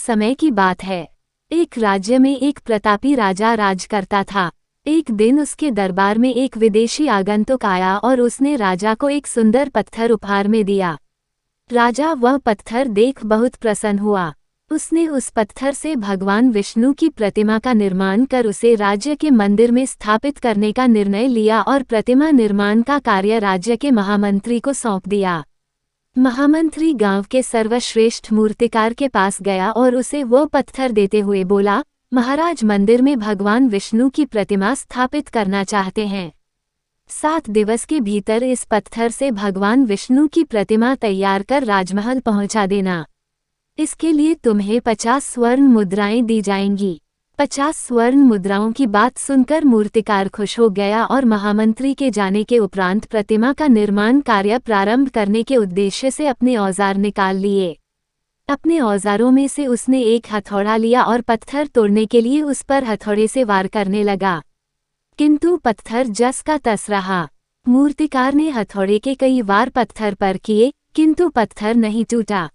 समय की बात है। एक राज्य में एक प्रतापी राजा राज करता था। एक दिन उसके दरबार में एक विदेशी आगंतुक आया और उसने राजा को एक सुंदर पत्थर उपहार में दिया। राजा वह पत्थर देख बहुत प्रसन्न हुआ। उसने उस पत्थर से भगवान विष्णु की प्रतिमा का निर्माण कर उसे राज्य के मंदिर में स्थापित करने का निर्णय लिया और प्रतिमा निर्माण का कार्य राज्य के महामंत्री को सौंप दिया। महामंत्री गांव के सर्वश्रेष्ठ मूर्तिकार के पास गया और उसे वो पत्थर देते हुए बोला, महाराज मंदिर में भगवान विष्णु की प्रतिमा स्थापित करना चाहते हैं। 7 दिवस के भीतर इस पत्थर से भगवान विष्णु की प्रतिमा तैयार कर राजमहल पहुंचा देना। इसके लिए तुम्हें 50 स्वर्ण मुद्राएं दी जाएंगी। 50 स्वर्ण मुद्राओं की बात सुनकर मूर्तिकार खुश हो गया और महामंत्री के जाने के उपरांत प्रतिमा का निर्माण कार्य प्रारंभ करने के उद्देश्य से अपने औजार निकाल लिए। अपने औजारों में से उसने एक हथौड़ा लिया और पत्थर तोड़ने के लिए उस पर हथौड़े से वार करने लगा, किंतु पत्थर जस का तस रहा। मूर्तिकार ने हथौड़े के कई वार पत्थर पर किए, किंतु पत्थर नहीं टूटा।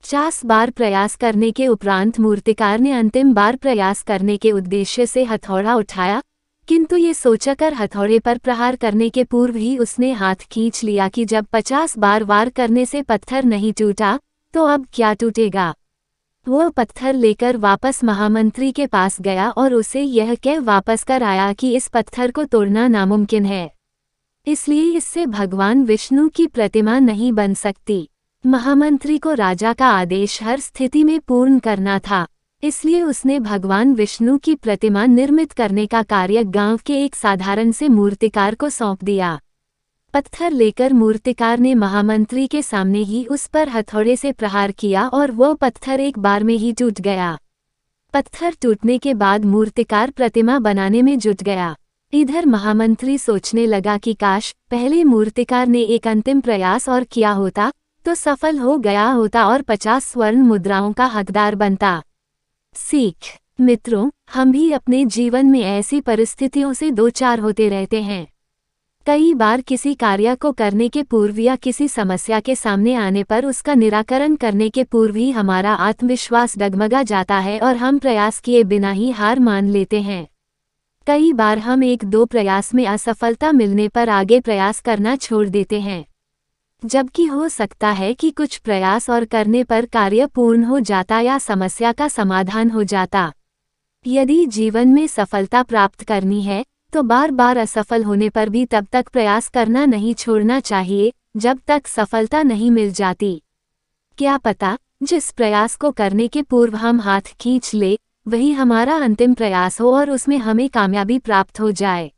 50 बार प्रयास करने के उपरांत मूर्तिकार ने अंतिम बार प्रयास करने के उद्देश्य से हथौड़ा उठाया, किंतु ये सोचकर हथौड़े पर प्रहार करने के पूर्व ही उसने हाथ खींच लिया कि जब 50 बार वार करने से पत्थर नहीं टूटा तो अब क्या टूटेगा। वह पत्थर लेकर वापस महामंत्री के पास गया और उसे यह कह वापस कर आया कि इस पत्थर को तोड़ना नामुमकिन है, इसलिए इससे भगवान विष्णु की प्रतिमा नहीं बन सकती। महामंत्री को राजा का आदेश हर स्थिति में पूर्ण करना था, इसलिए उसने भगवान विष्णु की प्रतिमा निर्मित करने का कार्य गांव के एक साधारण से मूर्तिकार को सौंप दिया। पत्थर लेकर मूर्तिकार ने महामंत्री के सामने ही उस पर हथौड़े से प्रहार किया और वह पत्थर एक बार में ही टूट गया। पत्थर टूटने के बाद मूर्तिकार प्रतिमा बनाने में जुट गया। इधर महामंत्री सोचने लगा कि काश पहले मूर्तिकार ने एक अंतिम प्रयास और किया होता तो सफल हो गया होता और 50 स्वर्ण मुद्राओं का हकदार बनता। सीख मित्रों, हम भी अपने जीवन में ऐसी परिस्थितियों से दो चार होते रहते हैं। कई बार किसी कार्य को करने के पूर्व या किसी समस्या के सामने आने पर उसका निराकरण करने के पूर्व ही हमारा आत्मविश्वास डगमगा जाता है और हम प्रयास किए बिना ही हार मान लेते हैं। कई बार हम 1-2 प्रयास में असफलता मिलने पर आगे प्रयास करना छोड़ देते हैं, जबकि हो सकता है कि कुछ प्रयास और करने पर कार्य पूर्ण हो जाता या समस्या का समाधान हो जाता। यदि जीवन में सफलता प्राप्त करनी है तो बार बार असफल होने पर भी तब तक प्रयास करना नहीं छोड़ना चाहिए जब तक सफलता नहीं मिल जाती। क्या पता जिस प्रयास को करने के पूर्व हम हाथ खींच ले वही हमारा अंतिम प्रयास हो और उसमें हमें कामयाबी प्राप्त हो जाए।